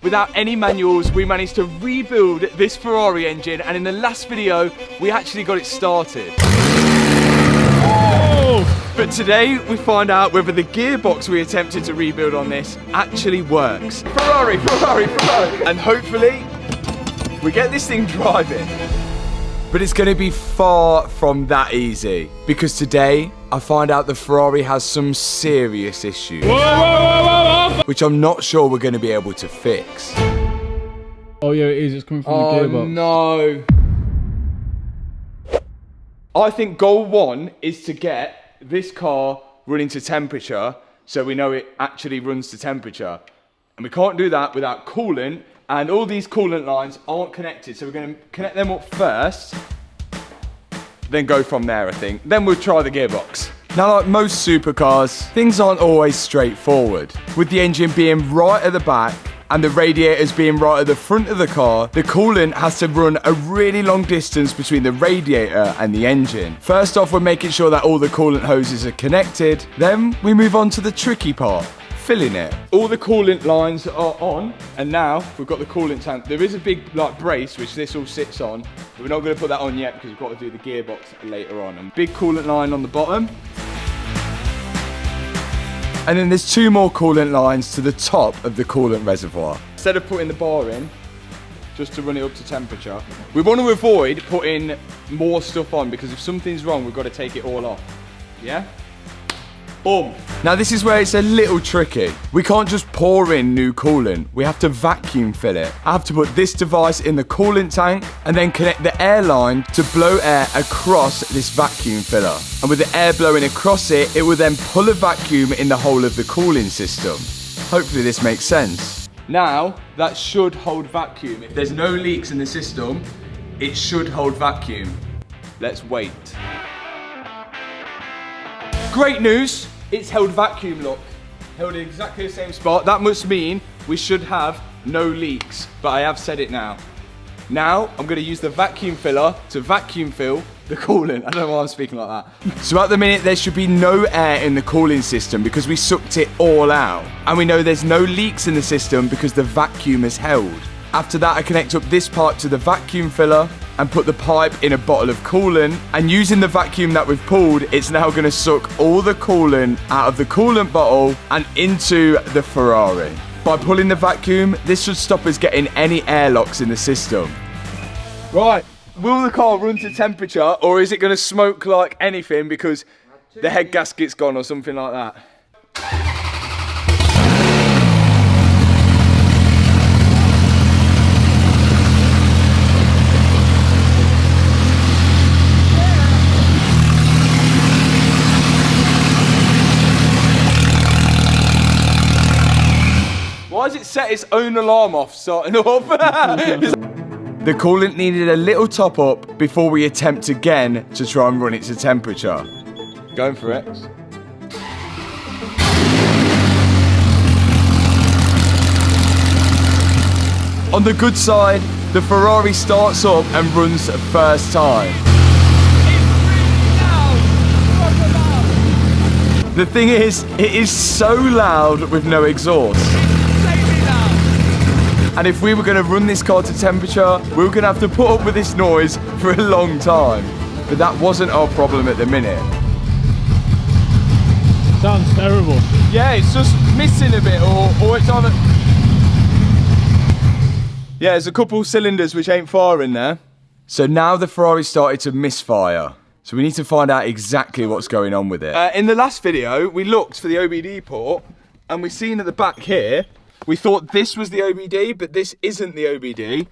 Without any manuals, we managed to rebuild this Ferrari engine, and in the last video, we actually got it started. Oh! But today, we find out whether the gearbox we attempted to rebuild on this actually works. Ferrari, Ferrari, Ferrari! And hopefully, we get this thing driving. But it's going to be far from that easy, because today I find out the Ferrari has some serious issues, which I'm not sure we're going to be able to fix. Oh yeah, it is. It's coming from the gearbox. No. I think goal one is to get this car running to temperature, so we know it actually runs to temperature. And we can't do that without coolant. And all these coolant lines aren't connected, so we're going to connect them up first, then go from there, I think. Then we'll try the gearbox. Now, like most supercars, things aren't always straightforward. With the engine being right at the back and the radiators being right at the front of the car, the coolant has to run a really long distance between the radiator and the engine. First off, we're making sure that all the coolant hoses are connected. Then we move on to the tricky part. Filling it. All the coolant lines are on, and now we've got the coolant tank. There is a big brace which this all sits on, but we're not going to put that on yet because we've got to do the gearbox later on. And big coolant line on the bottom, and then there's two more coolant lines to the top of the coolant reservoir. Instead of putting the bar in just to run it up to temperature, we want to avoid putting more stuff on, because if something's wrong, we've got to take it all off. Yeah? Boom. Now this is where it's a little tricky. We can't just pour in new coolant. We have to vacuum fill it. I have to put this device in the coolant tank and then connect the air line to blow air across this vacuum filler. And with the air blowing across it, it will then pull a vacuum in the whole of the cooling system. Hopefully this makes sense. Now, that should hold vacuum. If there's no leaks in the system, it should hold vacuum. Let's wait. Great news, it's held vacuum, look. Held in exactly the same spot. That must mean we should have no leaks, but I have said it now. Now, I'm gonna use the vacuum filler to vacuum fill the coolant. I don't know why I'm speaking like that. So at the minute, there should be no air in the cooling system because we sucked it all out. And we know there's no leaks in the system because the vacuum is held. After that, I connect up this part to the vacuum filler and put the pipe in a bottle of coolant. And using the vacuum that we've pulled, it's now going to suck all the coolant out of the coolant bottle and into the Ferrari. By pulling the vacuum, this should stop us getting any airlocks in the system. Right, will the car run to temperature, or is it going to smoke like anything because the head gasket's gone or something like that? Why has it set its own alarm off starting up? The coolant needed a little top up before we attempt again to try and run it to temperature. Going for it. On the good side, the Ferrari starts up and runs first time. The thing is, it is so loud with no exhaust. And if we were going to run this car to temperature, we were going to have to put up with this noise for a long time. But that wasn't our problem at the minute. Sounds terrible. Yeah, it's just missing a bit, or it's on a... Yeah, there's a couple cylinders which ain't firing there. So now the Ferrari started to misfire. So we need to find out exactly what's going on with it. In the last video, we looked for the OBD port, and we seen at the back here, we thought this was the OBD, but this isn't the OBD.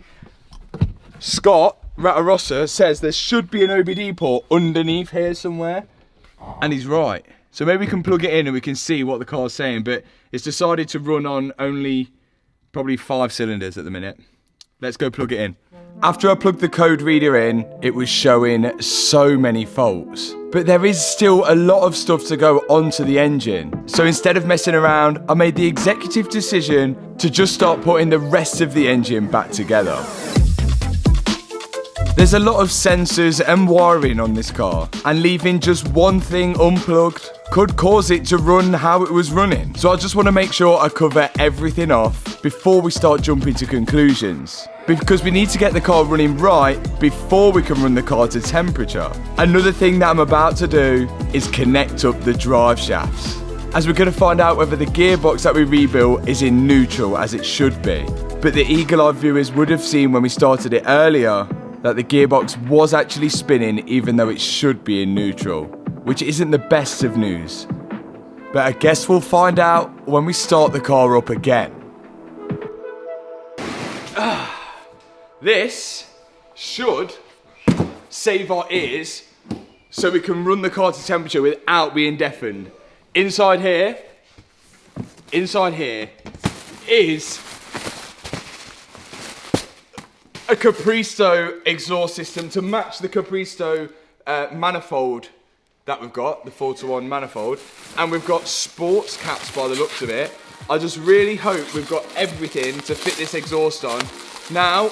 Scott Ratarossa says there should be an OBD port underneath here somewhere, and he's right. So maybe we can plug it in and we can see what the car's saying, but it's decided to run on only probably 5 cylinders at the minute. Let's go plug it in. After I plugged the code reader in, it was showing so many faults. But there is still a lot of stuff to go onto the engine. So instead of messing around, I made the executive decision to just start putting the rest of the engine back together. There's a lot of sensors and wiring on this car, and leaving just one thing unplugged could cause it to run how it was running. So I just want to make sure I cover everything off before we start jumping to conclusions. Because we need to get the car running right before we can run the car to temperature. Another thing that I'm about to do is connect up the drive shafts, as we're going to find out whether the gearbox that we rebuilt is in neutral as it should be. But the eagle-eyed viewers would have seen when we started it earlier that the gearbox was actually spinning even though it should be in neutral, which isn't the best of news. But I guess we'll find out when we start the car up again. This should save our ears so we can run the car to temperature without being deafened. Inside here is a Capristo exhaust system to match the Capristo manifold that we've got, the 4-to-1 manifold. And we've got sports caps by the looks of it. I just really hope we've got everything to fit this exhaust on. Now,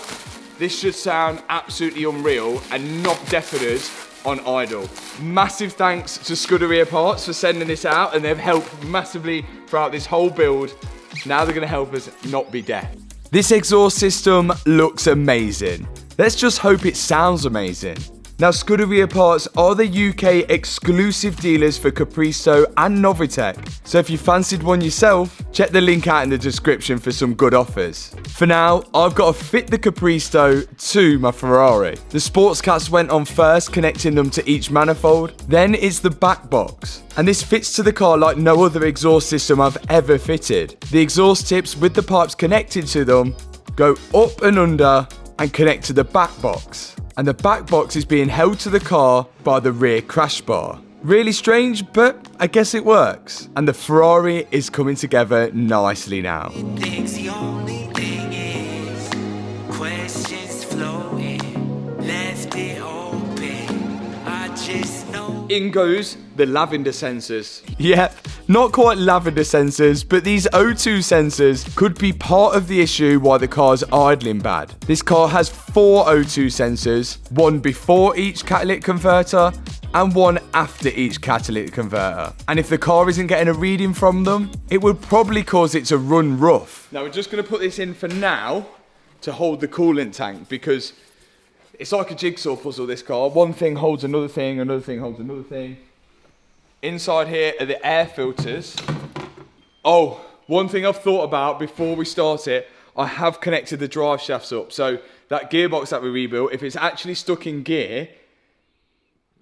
this should sound absolutely unreal and not deafen us on idle. Massive thanks to Scuderia Parts for sending this out, and they've helped massively throughout this whole build. Now they're gonna help us not be deaf. This exhaust system looks amazing. Let's just hope it sounds amazing. Now, Scuderia Parts are the UK exclusive dealers for Capristo and Novitec. So if you fancied one yourself, check the link out in the description for some good offers. For now, I've got to fit the Capristo to my Ferrari. The sports caps went on first, connecting them to each manifold. Then it's the back box. And this fits to the car like no other exhaust system I've ever fitted. The exhaust tips with the pipes connected to them go up and under and connect to the back box. And the back box is being held to the car by the rear crash bar. Really strange, but I guess it works. And the Ferrari is coming together nicely now. The only thing is questions flowing, left it open. I just know. In goes the lavender sensors. Yep, not quite lavender sensors, but these O2 sensors could be part of the issue why the car's idling bad. This car has 4 O2 sensors, one before each catalytic converter and one after each catalytic converter. And if the car isn't getting a reading from them, it would probably cause it to run rough. Now we're just gonna put this in for now to hold the coolant tank, because it's like a jigsaw puzzle, this car. One thing holds another thing, another thing holds another thing. Inside here are the air filters. Oh, one thing I've thought about before we start it, I have connected the drive shafts up. So that gearbox that we rebuilt, if it's actually stuck in gear,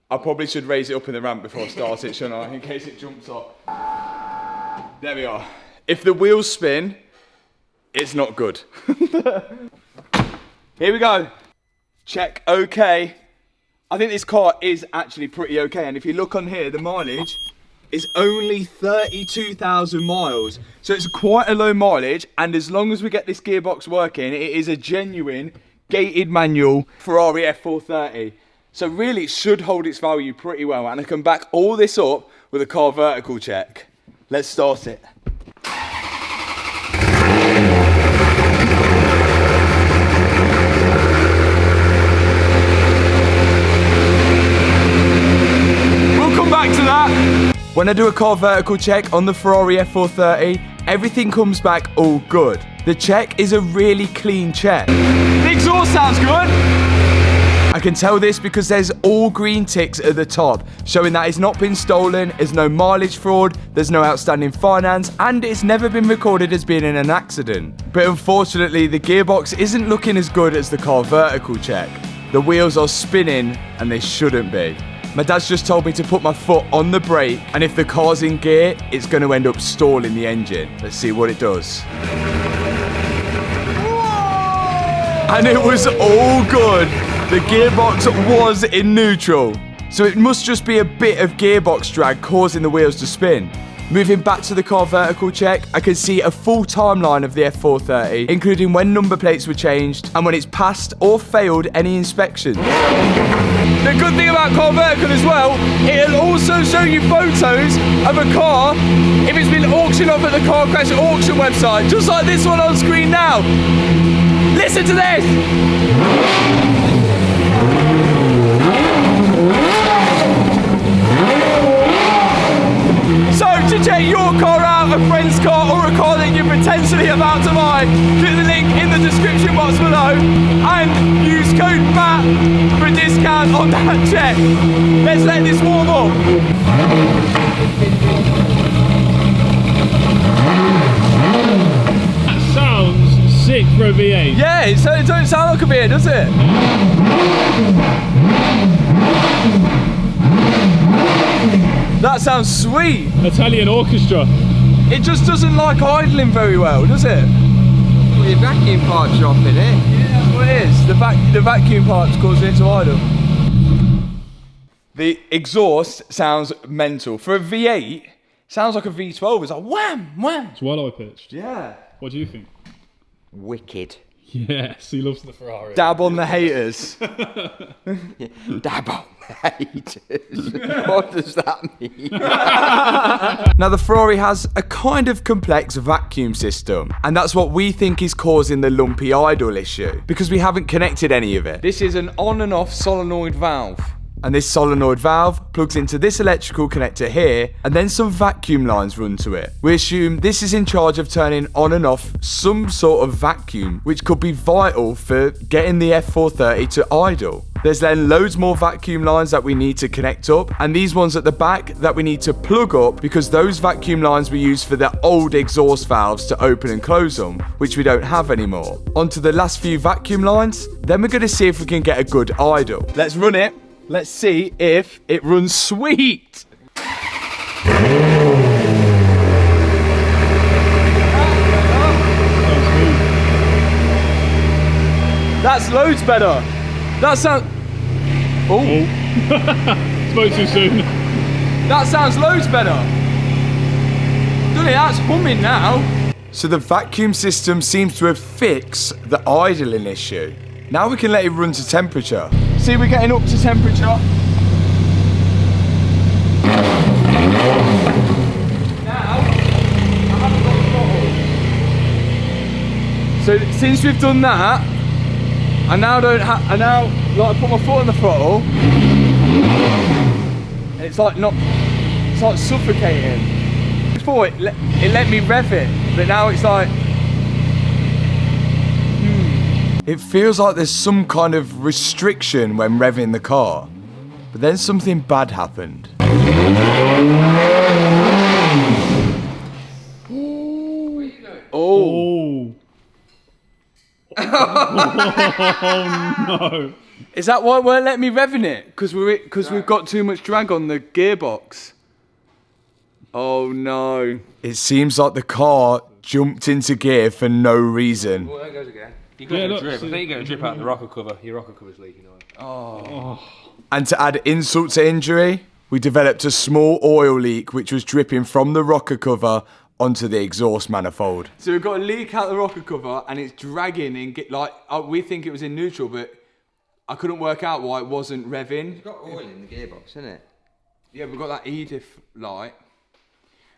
I probably should raise it up in the ramp before I start it, shouldn't I? In case it jumps up. There we are. If the wheels spin, it's not good. Here we go. Check okay. I think this car is actually pretty okay, and if you look on here, the mileage is only 32,000 miles. So it's quite a low mileage, and as long as we get this gearbox working, it is a genuine gated manual Ferrari F430. So really it should hold its value pretty well, and I can back all this up with a car vertical check. Let's start it. When I do a car vertical check on the Ferrari F430, everything comes back all good. The check is a really clean check. The exhaust sounds good. I can tell this because there's all green ticks at the top, showing that it's not been stolen, there's no mileage fraud, there's no outstanding finance, and it's never been recorded as being in an accident. But unfortunately, the gearbox isn't looking as good as the car vertical check. The wheels are spinning, and they shouldn't be. My dad's just told me to put my foot on the brake, and if the car's in gear, it's going to end up stalling the engine. Let's see what it does. And it was all good. The gearbox was in neutral. So it must just be a bit of gearbox drag causing the wheels to spin. Moving back to the car vertical check, I can see a full timeline of the F430, including when number plates were changed and when it's passed or failed any inspection. The good thing about car vertical as well, it'll also show you photos of a car if it's been auctioned off at the car crash auction website, just like this one on screen now. Listen to this! a friend's car or a car that you're potentially about to buy, click the link in the description box below and use code MAT for a discount on that check. Let's let this warm up. That sounds sick for a V8. Yeah, it don't sound like a beer, does it? That sounds sweet. Italian orchestra. It just doesn't like idling very well, does it? Well, your vacuum parts are off in it. Yeah, that's what it is. The vacuum parts causing it to idle. The exhaust sounds mental. For a V8, sounds like a V12. It's like wham, wham. It's well pitched. Yeah. What do you think? Wicked. Yes, he loves the Ferrari. Dab on the haters. Dab on the haters. What does that mean? Now the Ferrari has a kind of complex vacuum system, and that's what we think is causing the lumpy idle issue, because we haven't connected any of it. This is an on and off solenoid valve. And this solenoid valve plugs into this electrical connector here, and then some vacuum lines run to it. We assume this is in charge of turning on and off some sort of vacuum, which could be vital for getting the F430 to idle. There's then loads more vacuum lines that we need to connect up, and these ones at the back that we need to plug up, because those vacuum lines were used for the old exhaust valves to open and close them, which we don't have anymore. Onto the last few vacuum lines, then we're going to see if we can get a good idle. Let's run it. Let's see if it runs sweet. That's loads better. That sounds... Oh. Spoke too soon. That sounds loads better. Doesn't it? That's humming now. So the vacuum system seems to have fixed the idling issue. Now we can let it run to temperature. See, we're getting up to temperature. Now, I haven't got the throttle. So since we've done that, I now don't have. I put my foot on the throttle, and it's like suffocating. Before it let me rev it, but now it's like. It feels like there's some kind of restriction when revving the car, but then something bad happened. Oh. Oh no. Is that why it won't let me revving it? Because we've got too much drag on the gearbox. Oh no. It seems like the car jumped into gear for no reason. Well, there goes again. You got Yeah, a look, drip. see- I think you're going to drip out the rocker cover. Your rocker cover's leaking oil. And to add insult to injury, we developed a small oil leak which was dripping from the rocker cover onto the exhaust manifold. So we've got a leak out the rocker cover and it's dragging and we think it was in neutral, but I couldn't work out why it wasn't revving. It's got oil in the gearbox, isn't it? Yeah, we've got that EDIF light.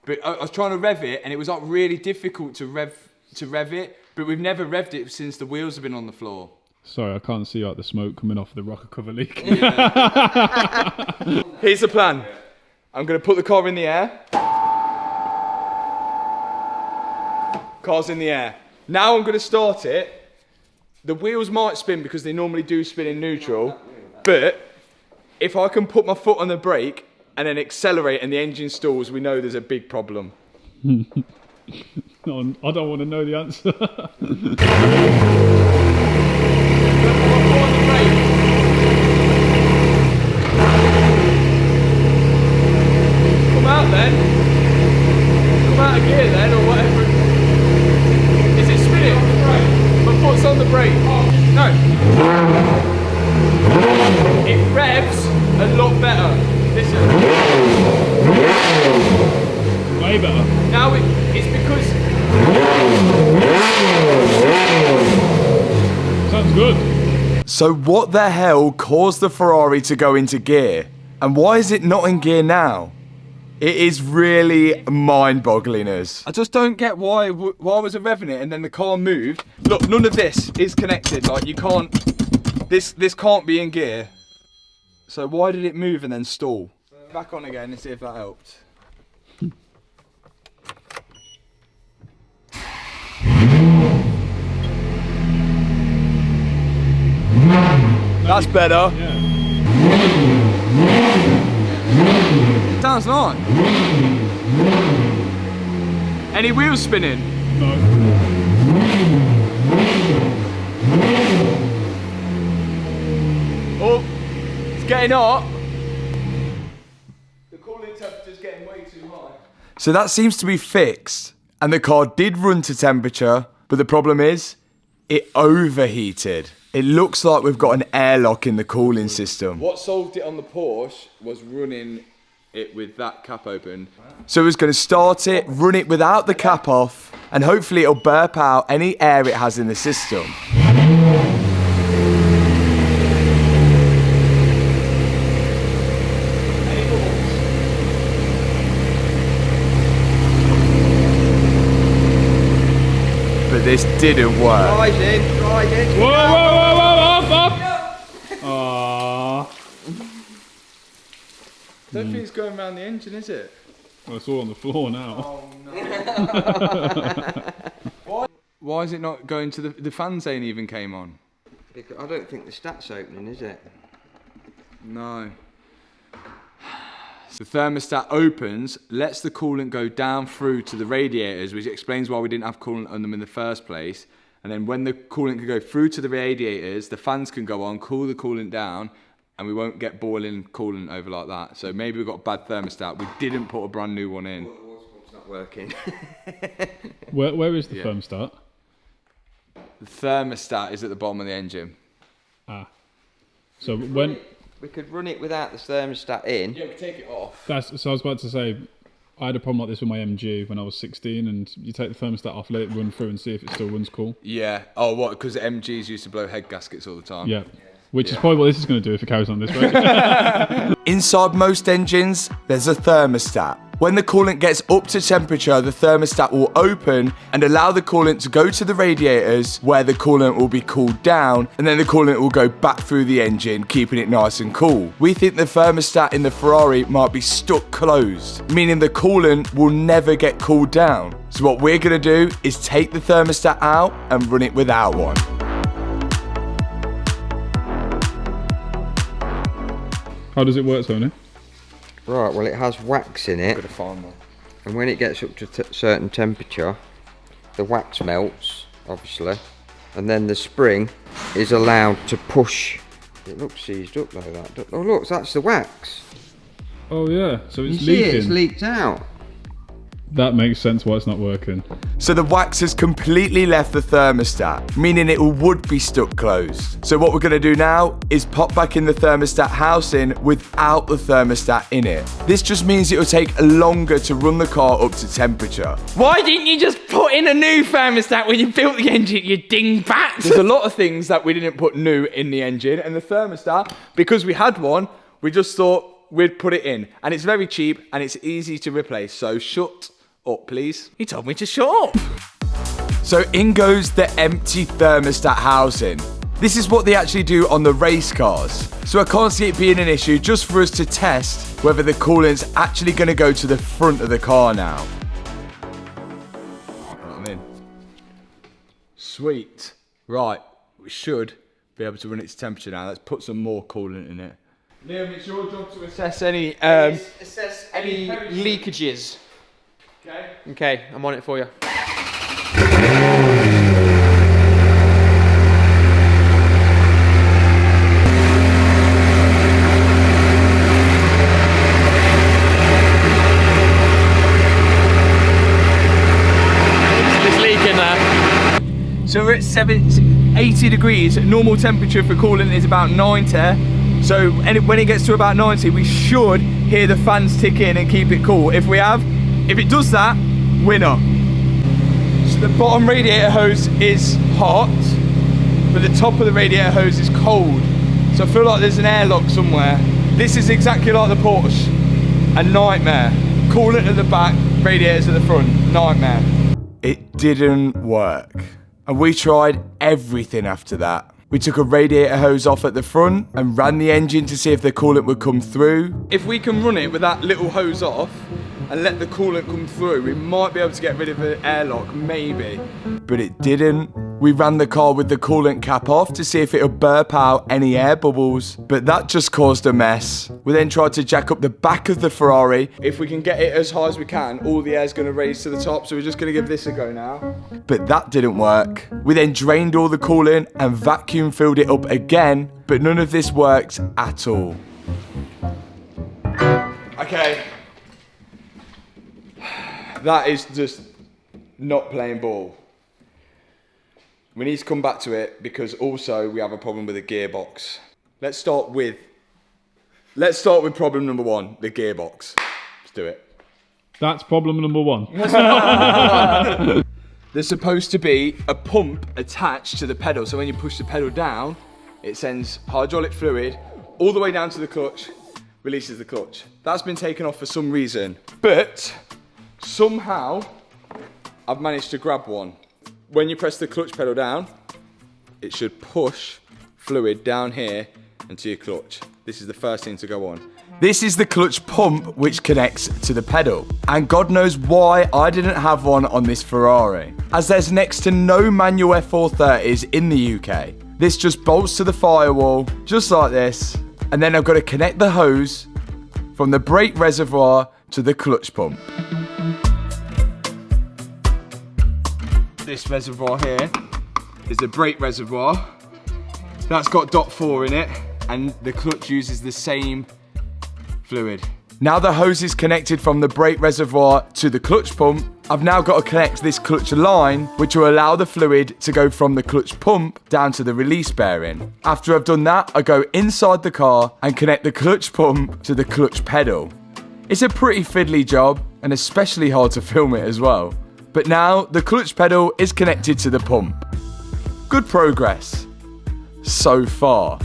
But I was trying to rev it and it was like really difficult to rev it, but we've never revved it since the wheels have been on the floor. Sorry, I can't see like the smoke coming off the rocker cover leak. Here's the plan. I'm going to put the car in the air. Car's in the air. Now I'm going to start it. The wheels might spin because they normally do spin in neutral, but if I can put my foot on the brake and then accelerate and the engine stalls, we know there's a big problem. No, I don't want to know the answer. Come out then. Come out of gear then, or whatever. Is it spinning? My foot's on the brake. No. It revs a lot better. Listen. Way better. Now it's because... Sounds good. So what the hell caused the Ferrari to go into gear? And why is it not in gear now? It is really mind-boggling us. I just don't get why was it revving it and then the car moved. Look, none of this is connected. Like you can't, this can't be in gear. So why did it move and then stall? Back on again and see if that helped. That's better. Yeah. Sounds nice. Any wheels spinning? No. Oh, it's getting hot. The cooling temperature's getting way too high. So that seems to be fixed, and the car did run to temperature, but the problem is, it overheated. It looks like we've got an airlock in the cooling system. What solved it on the Porsche was running it with that cap open. So it was going to start it, run it without the cap off, and hopefully it'll burp out any air it has in the system. But this didn't work. Rising. Whoa, off. Aww. Don't think it's going around the engine, is it? Well, it's all on the floor now. Why is it not going to the fans ain't even came on? Because I don't think the stat's opening, is it? No. The thermostat opens, lets the coolant go down through to the radiators, which explains why we didn't have coolant on them in the first place. And then when the coolant can go through to the radiators, the fans can go on, cool the coolant down, and we won't get boiling coolant over like that. So maybe we've got a bad thermostat. We didn't put a brand new one in. It's not working. Where is the thermostat? The thermostat is at the bottom of the engine. Ah. So when... We could run it without the thermostat in. Yeah, we take it off. So I was about to say, I had a problem like this with my MG when I was 16, and you take the thermostat off, let it run through and see if it still runs cool. Yeah. Oh, what? Because the MGs used to blow head gaskets all the time. Yeah. Which is probably what this is going to do if it carries on this way. Inside most engines, there's a thermostat. When the coolant gets up to temperature, the thermostat will open and allow the coolant to go to the radiators where the coolant will be cooled down, and then the coolant will go back through the engine, keeping it nice and cool. We think the thermostat in the Ferrari might be stuck closed, meaning the coolant will never get cooled down. So what we're gonna do is take the thermostat out and run it without one. How does it work, Tony? Right, well, it has wax in it. And when it gets up to a certain temperature, the wax melts, obviously. And then the spring is allowed to push. It looks seized up like that. Oh, look, that's the wax. Oh yeah, so You it's see leaking. it, it's leaked out. That makes sense why it's not working. So the wax has completely left the thermostat, meaning it would be stuck closed. So what we're gonna do now is pop back in the thermostat housing without the thermostat in it. This just means it'll take longer to run the car up to temperature. Why didn't you just put in a new thermostat when you built the engine, you dingbat? There's a lot of things that we didn't put new in the engine, and the thermostat, because we had one, we just thought we'd put it in. And it's very cheap and it's easy to replace, so shut up, please. You told me to shut up. So in goes the empty thermostat housing. This is what they actually do on the race cars. So I can't see it being an issue, just for us to test whether the coolant's actually going to go to the front of the car now. I'm in. Sweet. Right, we should be able to run its temperature now. Let's put some more coolant in it. Liam, it's your job to assess any Assess any leakages. Okay. Okay, I'm on it for you. It's leaking there. So we're at 80 degrees. Normal temperature for coolant is about 90. So when it gets to about 90, we should hear the fans tick in and keep it cool. If it does that, winner. So the bottom radiator hose is hot, but the top of the radiator hose is cold. So I feel like there's an airlock somewhere. This is exactly like the Porsche. A nightmare. Coolant at the back, radiators at the front. Nightmare. It didn't work. And we tried everything after that. We took a radiator hose off at the front and ran the engine to see if the coolant would come through. If we can run it with that little hose off, and let the coolant come through, we might be able to get rid of the airlock, maybe. But it didn't. We ran the car with the coolant cap off to see if it would burp out any air bubbles, but that just caused a mess. We then tried to jack up the back of the Ferrari. If we can get it as high as we can, all the air's going to raise to the top, so we're just going to give this a go now. But that didn't work. We then drained all the coolant and vacuum filled it up again, but none of this worked at all. Okay. That is just not playing ball. We need to come back to it because also we have a problem with the gearbox. Let's start with problem number 1, the gearbox. Let's do it. That's problem number 1. There's supposed to be a pump attached to the pedal, so when you push the pedal down, it sends hydraulic fluid all the way down to the clutch, releases the clutch. That's been taken off for some reason, but somehow I've managed to grab one. When you press the clutch pedal down, it should push fluid down here into your clutch. This is the first thing to go on. This is the clutch pump which connects to the pedal. And God knows why I didn't have one on this Ferrari, as there's next to no manual F430s in the UK. This just bolts to the firewall, just like this. And then I've got to connect the hose from the brake reservoir to the clutch pump. This reservoir here is the brake reservoir. That's got .4 in it, and the clutch uses the same fluid. Now the hose is connected from the brake reservoir to the clutch pump. I've now got to connect this clutch line, which will allow the fluid to go from the clutch pump down to the release bearing. After I've done that, I go inside the car and connect the clutch pump to the clutch pedal. It's a pretty fiddly job, and especially hard to film it as well. But now the clutch pedal is connected to the pump. Good progress so far.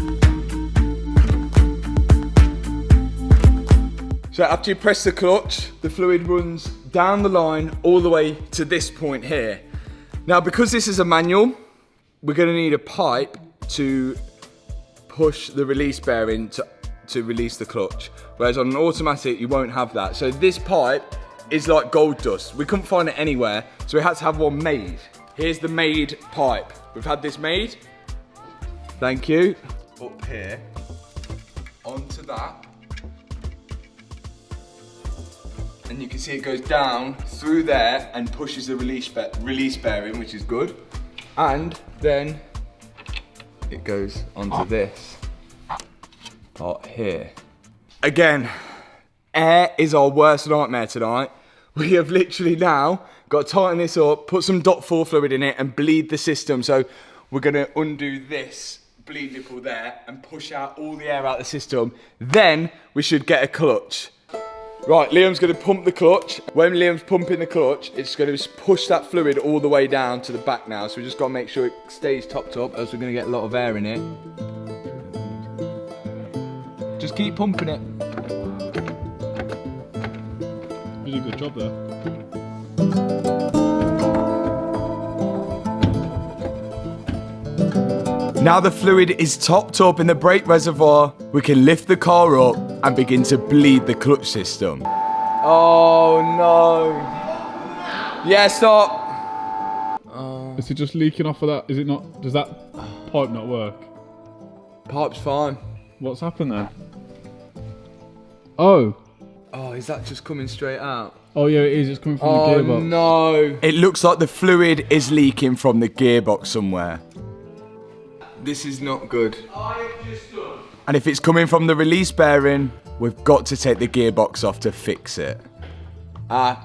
So after you press the clutch, the fluid runs down the line all the way to this point here. Now, because this is a manual, we're going to need a pipe to push the release bearing to release the clutch. Whereas on an automatic, you won't have that. So this pipe is like gold dust. We couldn't find it anywhere, so we had to have one made. Here's the made pipe. We've had this made. Thank you. Up here, onto that. And you can see it goes down through there and pushes the release bearing, which is good. And then it goes onto this part here. Again, air is our worst nightmare tonight. We have literally now got to tighten this up, put some .4 fluid in it and bleed the system. So we're gonna undo this bleed nipple there and push out all the air out the system. Then we should get a clutch. Right, Liam's gonna pump the clutch. When Liam's pumping the clutch, it's gonna push that fluid all the way down to the back now. So we just gotta make sure it stays topped up, else we're gonna get a lot of air in it. Just keep pumping it. You did a good job there. Now the fluid is topped up in the brake reservoir, we can lift the car up and begin to bleed the clutch system. Oh no. Yeah, stop. Is it just leaking off of that? Is it not? Does that pipe not work? Pipe's fine. What's happened then? Oh. Oh, is that just coming straight out? Oh yeah, it is. It's coming from the gearbox. Oh no. It looks like the fluid is leaking from the gearbox somewhere. This is not good. And if it's coming from the release bearing, we've got to take the gearbox off to fix it.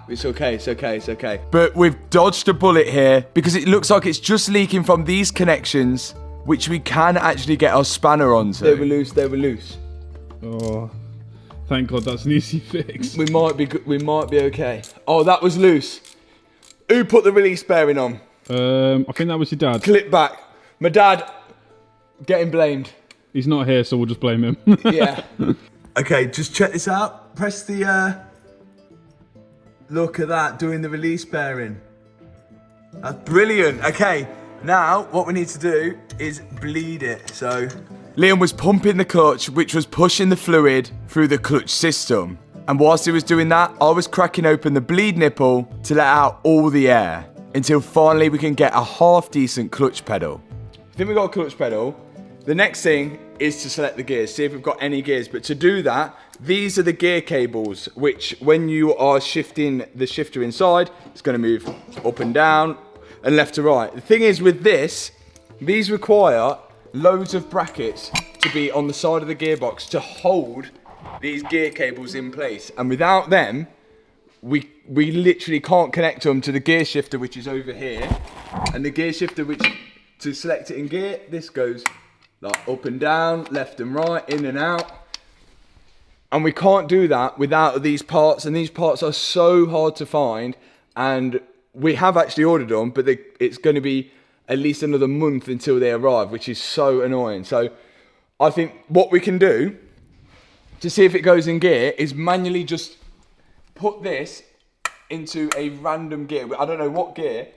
It's okay, it's okay, it's okay. But we've dodged a bullet here because it looks like it's just leaking from these connections, which we can actually get our spanner onto. They were loose, they were loose. Oh, thank God that's an easy fix. We might be okay. Oh, that was loose. Who put the release bearing on? I think that was your dad. Clip back. My dad, getting blamed. He's not here, so we'll just blame him. Yeah. Okay, just check this out. Press the, look at that, doing the release bearing. That's brilliant. Okay, now what we need to do is bleed it. So Liam was pumping the clutch, which was pushing the fluid through the clutch system. And whilst he was doing that, I was cracking open the bleed nipple to let out all the air until finally we can get a half decent clutch pedal. I think we got a clutch pedal. The next thing is to select the gears, see if we've got any gears. But to do that, these are the gear cables, which when you are shifting the shifter inside, it's going to move up and down and left to right. The thing is with this, these require loads of brackets to be on the side of the gearbox to hold these gear cables in place, and without them we literally can't connect them to the gear shifter, which is over here, and the gear shifter, which to select it in gear, this goes like up and down, left and right, in and out, and we can't do that without these parts, and these parts are so hard to find, and we have actually ordered them, but it's going to be at least another month until they arrive, which is so annoying. So I think what we can do to see if it goes in gear is manually just put this into a random gear. I don't know what gear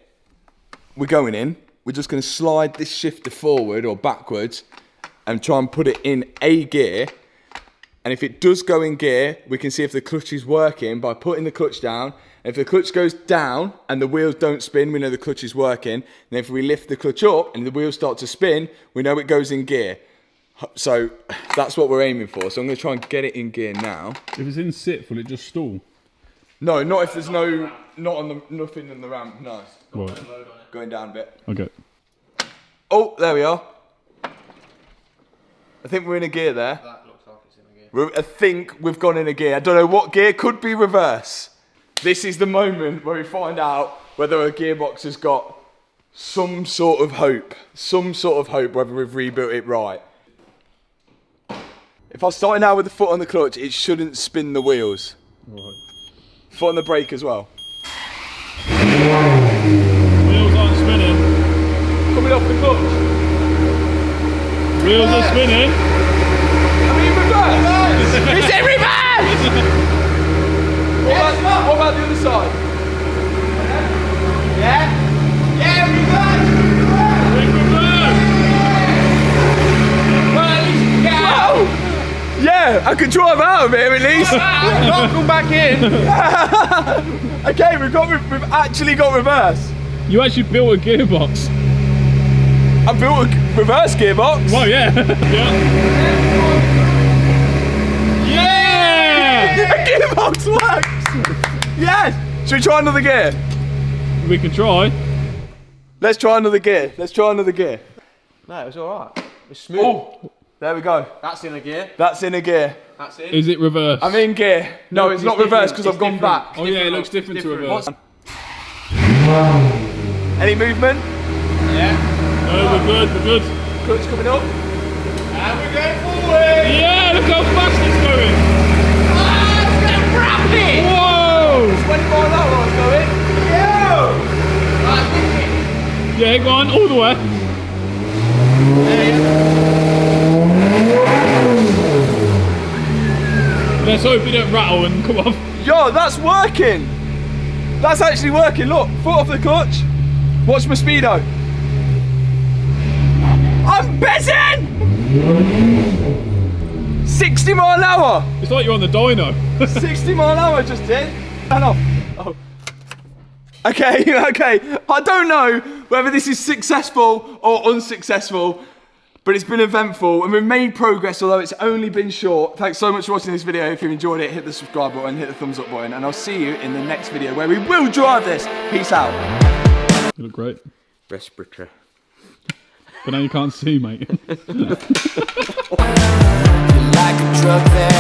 we're going in. We're just going to slide this shifter forward or backwards and try and put it in a gear. And if it does go in gear, we can see if the clutch is working by putting the clutch down. If the clutch goes down and the wheels don't spin, we know the clutch is working. And if we lift the clutch up and the wheels start to spin, we know it goes in gear. So that's what we're aiming for. So I'm going to try and get it in gear now. If it's in sit, will it just stall? No, not if there's nothing in the ramp. No. Right. Going down a bit. Okay. Oh, there we are. I think we're in a gear there. That looks like it's in a gear. I think we've gone in a gear. I don't know what gear. Could be reverse. This is the moment where we find out whether a gearbox has got some sort of hope. Some sort of hope whether we've rebuilt it right. If I start now with the foot on the clutch, it shouldn't spin the wheels. Right. Foot on the brake as well. Wheels aren't spinning. Coming off the clutch. Wheels are spinning. I mean, reverse! It's in reverse! What about the other side? Yeah? Yeah, reverse! In reverse. Well, at least you can get out. Yeah, I can drive out of here at least. Not come back in. Okay, we've actually got reverse. You actually built a gearbox. I built a reverse gearbox. Well, yeah. Yeah. The gearbox works. Yes. Should we try another gear? We can try. Let's try another gear. Let's try another gear. No, it was alright. It's smooth. Oh, there we go. That's in a gear. That's in a gear. That's in. Is it reverse? I'm in gear. No, it's not reverse because I've gone different. back. Oh yeah, it looks different to reverse. Any movement? No, we're good. We're good. Clutch coming up. And we're going forward. Yeah, look how fast it's going. Ah, it's going rapid. Whoa. 20 miles an hour I was going. Right, wicked. Yeah, go on all the way. Let's hope you don't rattle and come off. Yo, that's working. That's actually working. Look, foot off the clutch. Watch my speedo. I'm buzzing! 60 mile an hour. It's like you're on the dyno. 60 mile an hour just did. Turn off. Oh. Okay, okay. I don't know whether this is successful or unsuccessful, but it's been eventful and we've made progress, although it's only been short. Thanks so much for watching this video. If you enjoyed it, hit the subscribe button, hit the thumbs up button, and I'll see you in the next video where we will drive this. Peace out. You look great. Respiratory. But now you can't see, mate. Like a drug that